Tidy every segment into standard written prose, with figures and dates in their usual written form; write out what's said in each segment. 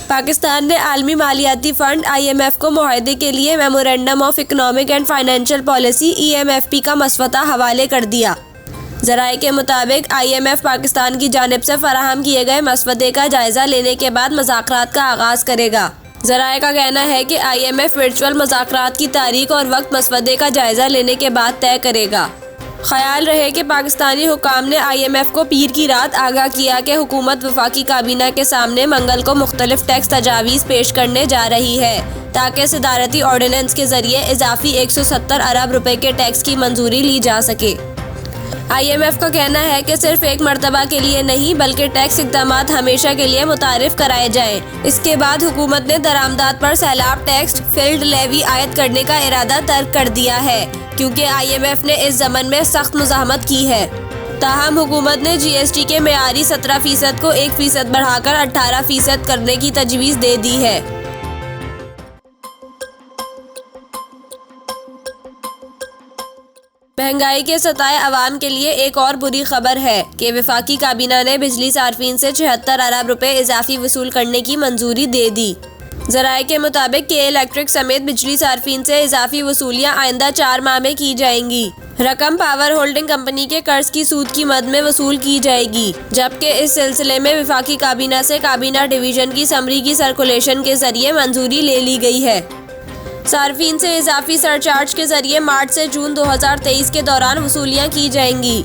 पाकिस्तान ने आलमी मालियाती fund IMF को मुआहदे के लिए memorandum of economic and financial policy EMFP का मसवदा हवाले कर दिया। ज़राए के मुताबिक IMF पाकिस्तान की जानिब से फराहम किए गए मसवदे का जायज़ा लेने के बाद मुज़ाकरात का आगाज़ करेगा। ज़राए का कहना है कि IMF वर्चुअल मुज़ाकरात की तारीख और वक्त मसवदे का जायज़ा लेने के बाद तय करेगा। ख्याल रहे कि पाकिस्तानी हुकाम ने IMF को पीर की रात आगाह किया कि हुकूमत वफाकी काबीना के सामने मंगल को मुख्तलिफ टैक्स तजावीज़ पेश करने जा रही है ताकि सदारती ऑर्डिनेंस के ज़रिए इजाफी 170 अरब रुपए के टैक्स की मंजूरी ली जा सके। IMF का कहना है कि सिर्फ एक मरतबा के लिए नहीं बल्कि टैक्स इक़दामात हमेशा के लिए मुतारिफ कराए जाएं। इसके बाद हुकूमत ने दरामदात पर सैलाब टैक्स फील्ड लेवी आयद करने का इरादा तर्क कर दिया है क्योंकि IMF ने इस ज़मन में सख्त मुज़ाहमत की है। ताहम हुकूमत ने GST के मेयारी 17% को 1% बढ़ाकर 18% करने की तजवीज़ दे दी है। महंगाई के सताए अवाम के लिए एक और बुरी खबर है कि वफाकी काबीना ने बिजली सार्फिन से 76 अरब रुपए इजाफी वसूल करने की मंजूरी दे दी। ज़राए के मुताबिक के इलेक्ट्रिक समेत बिजली सार्फिन से इजाफी वसूलियाँ आइंदा 4 माह में की जाएंगी। रकम पावर होल्डिंग कंपनी के कर्ज की सूद की मद में वसूल की जाएगी, जबकि इस सिलसिले में वफाकी काबीना से काबीना डिवीज़न की समरी की सर्कुलेशन के जरिए मंजूरी ले ली गई है। सार्फिन से इजाफी सरचार्ज के जरिए मार्च से जून 2023 के दौरान वसूलियाँ की जाएंगी,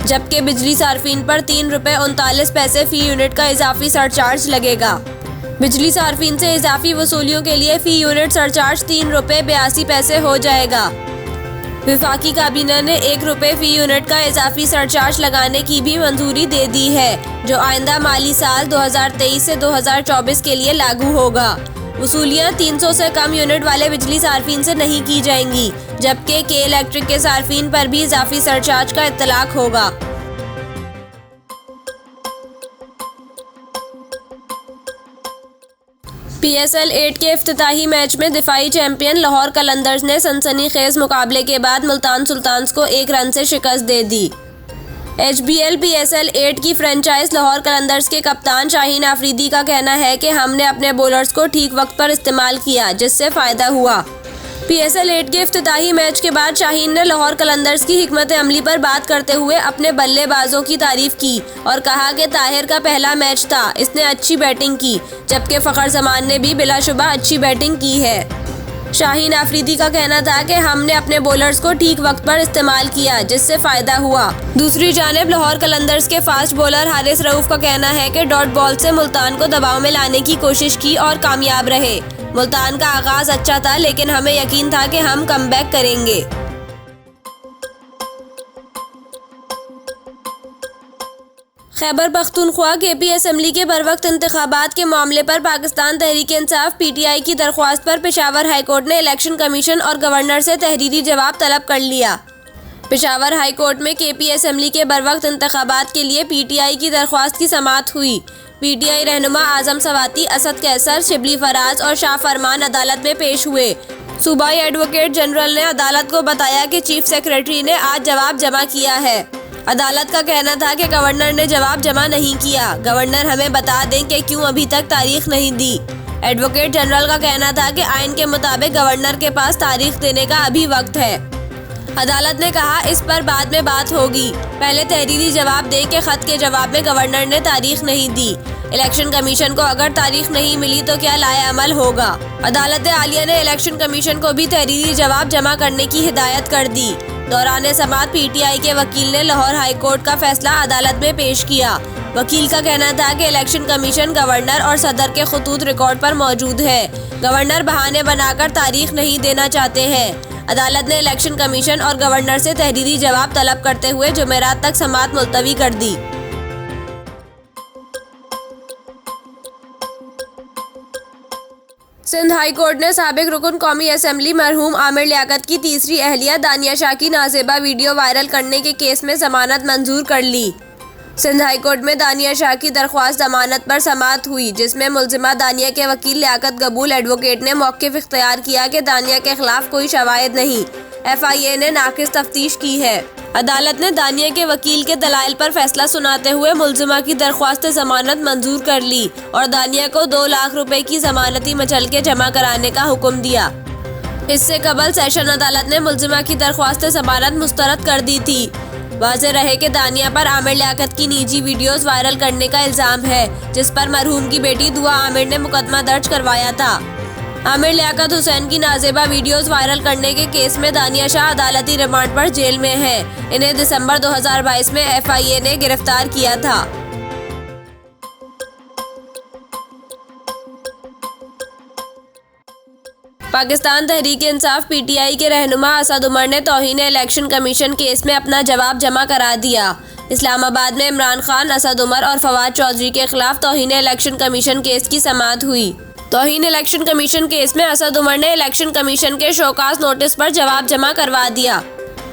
जबकि बिजली सार्फिन पर 3 रुपये 39 पैसे फ़ी यूनिट का इजाफी सरचार्ज लगेगा। बिजली सार्फिन से इजाफी वसूलियों के लिए फ़ी यूनिट सरचार्ज 3 रुपये 82 पैसे हो जाएगा। वफाकी काबीना ने 1 रुपये फ़ी यूनिट का इजाफी सरचार्ज लगाने की भी मंजूरी दे दी है, जो आइंदा माली साल 2023 से 2024 के लिए लागू होगा। वसूलियाँ 300 से कम यूनिट वाले बिजली सार्फिन से नहीं की जाएंगी, जबकि के इलेक्ट्रिक के सार्फिन पर भी इजाफी सरचार्ज का इत्तलाक होगा। PSL 8 के इफ्तिताही मैच में दिफाई चैंपियन लाहौर कलंदर्स ने सनसनीखेज मुकाबले के बाद मुल्तान सुल्तान्स को 1 रन से शिकस्त दे दी। HBL PSL 8 की फ्रेंचाइज लाहौर कलंदर्स के कप्तान शाहीन आफरीदी का कहना है कि हमने अपने बॉलर्स को ठीक वक्त पर इस्तेमाल किया, जिससे फ़ायदा हुआ। PSL 8 के इफ्तिताही मैच के बाद शाहीन ने लाहौर कलंदर्स की हिकमत अमली पर बात करते हुए अपने बल्लेबाजों की तारीफ की और कहा कि ताहिर का पहला मैच था, इसने अच्छी बैटिंग की, जबकि फ़खर जमान ने भी बिलाशुबा अच्छी बैटिंग की है। शाहीन आफरीदी का कहना था कि हमने अपने बॉलर्स को ठीक वक्त पर इस्तेमाल किया, जिससे फ़ायदा हुआ। दूसरी जानिब लाहौर कलंदर्स के फास्ट बॉलर हारिस रऊफ का कहना है कि डॉट बॉल से मुल्तान को दबाव में लाने की कोशिश की और कामयाब रहे। मुल्तान का आगाज़ अच्छा था, लेकिन हमें यकीन था कि हम कमबैक करेंगे। खैबर पख्तूनख्वा KP असम्बली के बरवक्त इंतखाबात के मामले पर पाकिस्तान तहरीक-ए-इंसाफ PTI की दरख्वास्त पर पेशावर हाईकोर्ट ने इलेक्शन कमीशन और गवर्नर से तहरीरी जवाब तलब कर लिया। पेशावर हाई कोर्ट में KP असम्बली के बरवक्त इंतखाबात के लिए PTI की दरख्वास्त की समाअत हुई। PTI रहनुमा आजम सवाती, असद कैसर, शिबली फराज और शाह फरमान अदालत में पेश हुए। सूबाई एडवोकेट जनरल ने अदालत को बताया कि चीफ सेक्रेटरी ने आज जवाब जमा किया है। अदालत का कहना था कि गवर्नर ने जवाब जमा नहीं किया। गवर्नर हमें बता दें कि क्यों अभी तक तारीख नहीं दी। एडवोकेट जनरल का कहना था कि आइन के मुताबिक गवर्नर के पास तारीख देने का अभी वक्त है। अदालत ने कहा इस पर बाद में बात होगी, पहले तहरीरी जवाब दें कि खत के जवाब में गवर्नर ने तारीख नहीं दी। इलेक्शन कमीशन को अगर तारीख नहीं मिली तो क्या लाए अमल होगा। अदालत आलिया ने इलेक्शन कमीशन को भी तहरीरी जवाब जमा करने की हिदायत कर दी। दौरान समाअत PTI के वकील ने लाहौर हाई कोर्ट का फैसला अदालत में पेश किया। वकील का कहना था कि इलेक्शन कमीशन गवर्नर और सदर के खतूत रिकॉर्ड पर मौजूद है। गवर्नर बहाने बनाकर तारीख नहीं देना चाहते हैं। अदालत ने इलेक्शन कमीशन और गवर्नर से तहरीरी जवाब तलब करते हुए जुमेरात तक समाअत मुलतवी कर दी। सिंध हाई कोर्ट ने साबिक रुकन कौमी असम्बली मरहूम आमिर लियाकत की तीसरी अहलिया दानिया शाह की नाज़ेबा वीडियो वायरल करने के केस में जमानत मंजूर कर ली। सिंध हाई कोर्ट में दानिया शाह की दरख्वास्त जमानत पर समाअत हुई, जिसमें मुल्जिमा दानिया के वकील लियाकत कबूल एडवोकेट ने मौक़िफ़ इख्तियार किया कि दानिया के खिलाफ कोई शवाहिद नहीं, FIA ने नाकिस तफ्तीश की है। अदालत ने दानिया के वकील के दलाइल पर फैसला सुनाते हुए मुलजिमा की दरख्वास्त जमानत मंजूर कर ली और दानिया को 2 लाख रुपए की जमानती मचलके जमा कराने का हुक्म दिया। इससे कबल सेशन अदालत ने मुलजिमा की दरख्वास्त जमानत मुस्तरद कर दी थी। वाज़ेह रहे कि दानिया पर आमिर लियाकत की निजी वीडियोस वायरल करने का इल्ज़ाम है, जिस पर मरहूम की बेटी दुआ आमिर ने मुकदमा दर्ज करवाया था। आमिर लियाकत हुसैन की नाज़ेबा वीडियोस वायरल करने के केस में दानिया शाह अदालती रिमांड पर जेल में है। इन्हें दिसंबर 2022 में FIA ने गिरफ्तार किया था। पाकिस्तान तहरीक-ए-इंसाफ PTI के रहनुमा असद उमर ने तौहीन इलेक्शन कमीशन केस में अपना जवाब जमा करा दिया। इस्लामाबाद में इमरान खान, असद उमर और फवाद चौधरी के खिलाफ तौहीन इलेक्शन कमीशन केस की समाअत हुई। तौहीन इलेक्शन कमीशन केस में असद उमर ने इलेक्शन कमीशन के शोकास नोटिस पर जवाब जमा करवा दिया।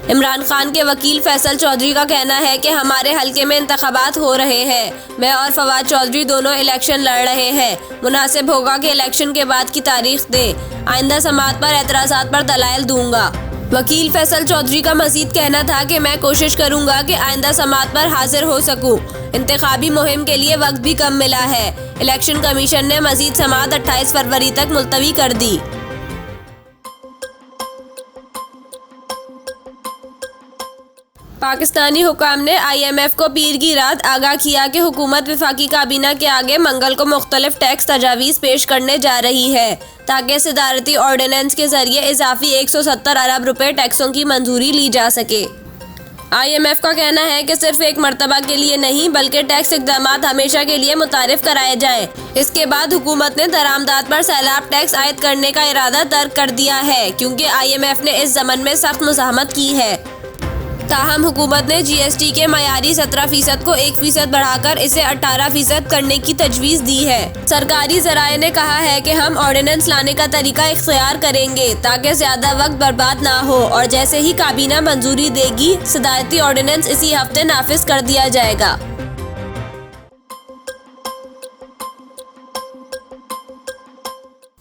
इमरान खान के वकील फैसल चौधरी का कहना है कि हमारे हलके में इंतखाबात हो रहे हैं, मैं और फवाद चौधरी दोनों इलेक्शन लड़ रहे हैं। मुनासिब होगा कि इलेक्शन के बाद की तारीख दे। आइंदा समाअत पर एतराज़ात पर दलाइल दूंगा। वकील फैसल चौधरी का मजीद कहना था कि मैं कोशिश करूंगा कि आइंदा समाअत पर हाजिर हो सकूं। इंतखाबी मुहिम के लिए वक्त भी कम मिला है। इलेक्शन कमीशन ने मजीद समाअत 28 फरवरी तक मुलतवी कर दी। पाकिस्तानी हुकाम ने IMF को पीर की रात आगाह किया कि हुकूमत वफाकी काबीना के आगे मंगल को मुख्तलिफ टैक्स तजावीज़ पेश करने जा रही है, ताकि सदारती ऑर्डिनेंस के जरिए इजाफी 170 अरब रुपए टैक्सों की मंजूरी ली जा सके। IMF का कहना है कि सिर्फ एक मरतबा के लिए नहीं, बल्कि टैक्स इक़दामात हमेशा के लिए मुतारिफ कराए जाएं। इसके बाद हुकूमत ने दरामदात पर सैलाब टैक्स आयद करने का इरादा तर्क कर दिया है, क्योंकि IMF ने इस ज़मन में सख्त मुज़ाहमत की है। ताहम हुकूमत ने GST के मयारी 17% को 1% बढ़ाकर इसे 18% करने की तजवीज़ दी है। सरकारी ज़राए ने कहा है कि हम ऑर्डिनेंस लाने का तरीका इख्तियार करेंगे ताकि ज़्यादा वक्त बर्बाद ना हो, और जैसे ही काबीना मंजूरी देगी सदारती ऑर्डिनेंस इसी हफ्ते नाफिज कर दिया जाएगा।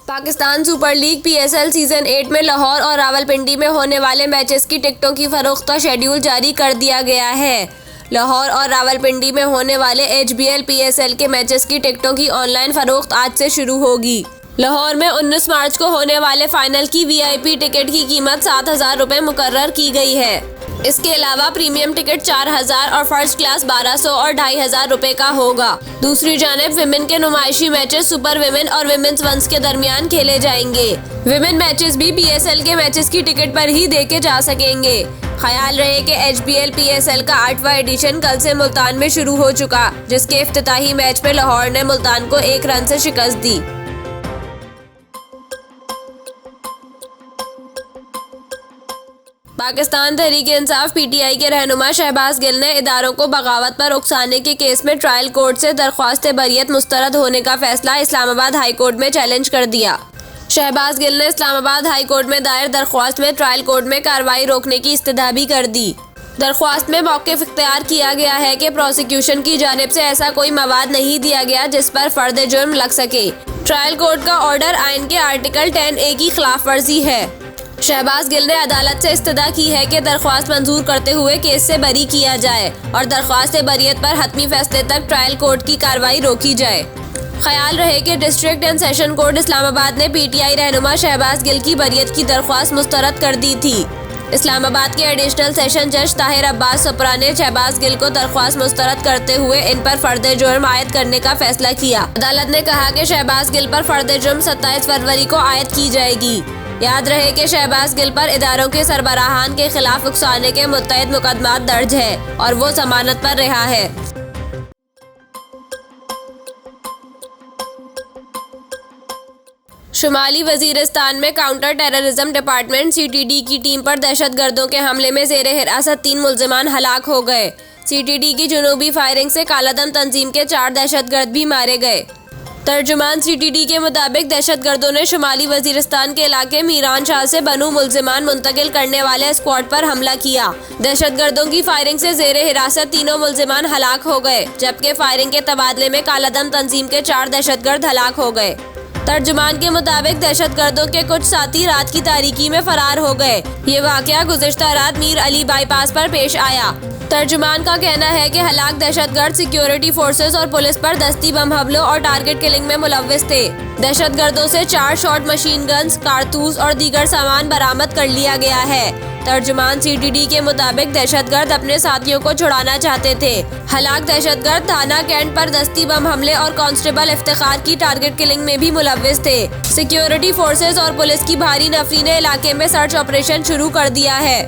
Pakistan super league PSL season 8 में लाहौर और रावलपिंडी में होने वाले मैचेस की टिकटों की फरोख्त का शेड्यूल जारी कर दिया गया है। लाहौर और रावलपिंडी में होने वाले HBL PSL के मैचेस की टिकटों की ऑनलाइन फरोख्त आज से शुरू होगी। लाहौर में 19 मार्च को होने वाले फाइनल की VIP टिकट की कीमत 7,000 रुपये मुकर्रर की गई है। इसके अलावा प्रीमियम टिकट 4,000 और फर्स्ट क्लास 1,200 और 2,500 रुपए का होगा। दूसरी जानिब विमेन के नुमाइशी मैचेस सुपर विमेन और विमेन्स वंस के दरमियान खेले जाएंगे। विमेन मैचेस भी PSL के मैचेस की टिकट पर ही देखे जा सकेंगे। ख्याल रहे कि HBL PSL का 8वां एडिशन कल से मुल्तान में शुरू हो चुका, जिसके इफ्तिताही मैच में लाहौर ने मुल्तान को 1 रन से शिकस्त दी। पाकिस्तान तहरीक-ए-इंसाफ PTI के रहनुमा शहबाज गिल ने इदारों को बगावत पर उकसाने के केस में ट्रायल कोर्ट से दरख्वास्त बरियत मुस्तरद होने का फैसला इस्लामाबाद हाई कोर्ट में चैलेंज कर दिया। शहबाज गिल ने इस्लामाबाद हाई कोर्ट में दायर दरख्वास्त में ट्रायल कोर्ट में कार्रवाई रोकने की इस्तदा भी कर दी। दरख्वास्त में मौक़िफ़ इख्तियार किया गया है कि प्रोसिक्यूशन की जानिब से ऐसा कोई मवाद नहीं दिया गया जिस पर फ़र्द जुर्म लग सके। ट्रायल कोर्ट का ऑर्डर आइन के आर्टिकल 10A की खिलाफ वर्जी है। शहबाज गिल ने अदालत से इस्तदा की है कि दरख्वास्त मंजूर करते हुए केस से बरी किया जाए और दरख्वास्त बरियत पर हतमी फैसले तक ट्रायल कोर्ट की कार्रवाई रोकी जाए। ख्याल रहे कि district and session court Islamabad ने PTI रहनुमा शहबाज गिल की बरियत की दरख्वास्त मुस्तरद कर दी थी। इस्लामाबाद के एडिशनल सेशन जज ताहिर अब्बास सप्रा ने शहबाज गिल को दरख्वास्त मुस्तरद करते हुए इन पर फर्द जुर्म आयद करने का फैसला किया। अदालत ने कहा कि शहबाज गिल पर फर्द जुर्म 27 फरवरी को आयद की जाएगी। याद रहे कि शहबाज गिल पर इदारों के सरबराहान के खिलाफ उकसाने के मुत्तहिद मुकदमात दर्ज है और वो जमानत पर रिहा है। शुमाली वजीरिस्तान में काउंटर टेररिज्म डिपार्टमेंट CTD की टीम पर दहशतगर्दों के हमले में ज़ेरे हिरासत 3 मुल्जिमान हलाक हो गए। CTD की जुनूबी फायरिंग से कालादम तंजीम के 4 दहशतगर्द भी मारे गए। तर्जुमान CTD के मुताबिक दहशतगर्दों ने शुमाली वजीरिस्तान के इलाके मीरान शाह से बनू मुल्जिमान मुंतकिल करने वाले स्क्वाड पर हमला किया। दहशतगर्दों की फायरिंग से ज़ेरे हिरासत 3 मुल्जिमान हलाक हो गए, जबकि फायरिंग के तबादले में कालादम तंजीम के 4 दहशतगर्द हलाक हो गए। तर्जुमान के मुताबिक दहशतगर्दों के कुछ साथी रात की तारीकी में फरार हो गए। ये वाकया गुज़िश्ता रात मीर अली बाईपास पर पेश आया। तर्जुमान का कहना है कि हलाक दहशतगर्द सिक्योरिटी फोर्सेस और पुलिस पर दस्ती बम हमलों और टारगेट किलिंग में मुलव्विस थे। दहशतगर्दों से 4 शॉट मशीन गन्स, कारतूस और दीगर सामान बरामद कर लिया गया है। तर्जुमान CTD के मुताबिक दहशतगर्द अपने साथियों को छुड़ाना चाहते थे। हलाक दहशतगर्द थाना कैंट पर दस्ती बम हमले और कांस्टेबल इफ्तिखार की टारगेट किलिंग में भी मुलव्विस थे। सिक्योरिटी फोर्सेस और पुलिस की भारी नफरी ने इलाके में सर्च ऑपरेशन शुरू कर दिया है।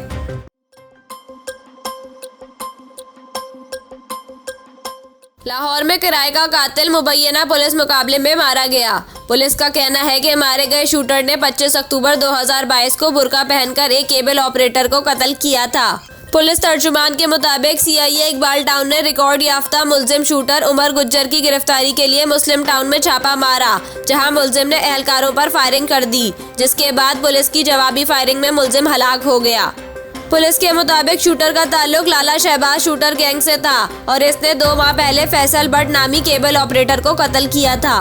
लाहौर में किराए का कातिल मुबैना पुलिस मुकाबले में मारा गया। पुलिस का कहना है कि मारे गए शूटर ने 25 अक्टूबर 2022 को बुर्का पहनकर एक केबल ऑपरेटर को कत्ल किया था। पुलिस तर्जुमान के मुताबिक CIA इकबाल टाउन ने रिकॉर्ड याफ्ता मुलजिम शूटर उमर गुज्जर की गिरफ्तारी के लिए मुस्लिम टाउन में छापा मारा, जहां मुलजिम ने एहलकारों पर फायरिंग कर दी, जिसके बाद पुलिस की जवाबी फायरिंग में मुलजिम हलाक हो गया। पुलिस के मुताबिक शूटर का ताल्लुक लाला शहबाज शूटर गैंग से था और इसने 2 माह पहले फैसल भट्ट नामी केबल ऑपरेटर को कत्ल किया था।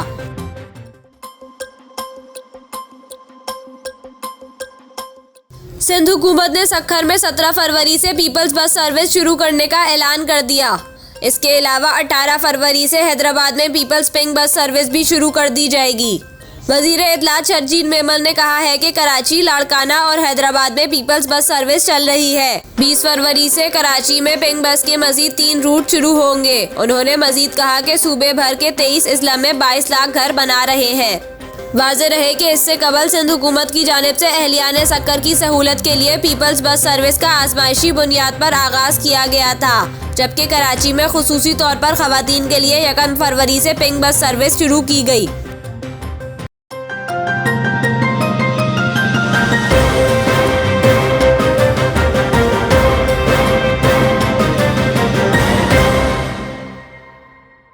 सिंध हुकूमत ने सक्खर में 17 फरवरी से पीपल्स बस सर्विस शुरू करने का ऐलान कर दिया। इसके अलावा 18 फरवरी से हैदराबाद में पीपल्स पिंक बस सर्विस भी शुरू कर दी जाएगी। वज़ीर इत्तलात शरजील मेमन ने कहा है कि कराची, लाड़काना और हैदराबाद में पीपल्स बस सर्विस चल रही है। 20 फरवरी से कराची में पिंक बस के मजीद 3 रूट शुरू होंगे। उन्होंने मजीद कहा कि सूबे भर के 23 अजला में 22 लाख घर बना रहे हैं। वाज़ेह रहे कि इससे कबल सिंध हुकूमत की जानिब से अहलियाने सक्कर की सहूलत के लिए पीपल्स बस सर्विस का आजमाइशी बुनियाद पर आगाज किया गया था, जबकि कराची में खुसूसी तौर पर खवातीन के लिए 1 फरवरी से पिंक बस सर्विस शुरू की गई।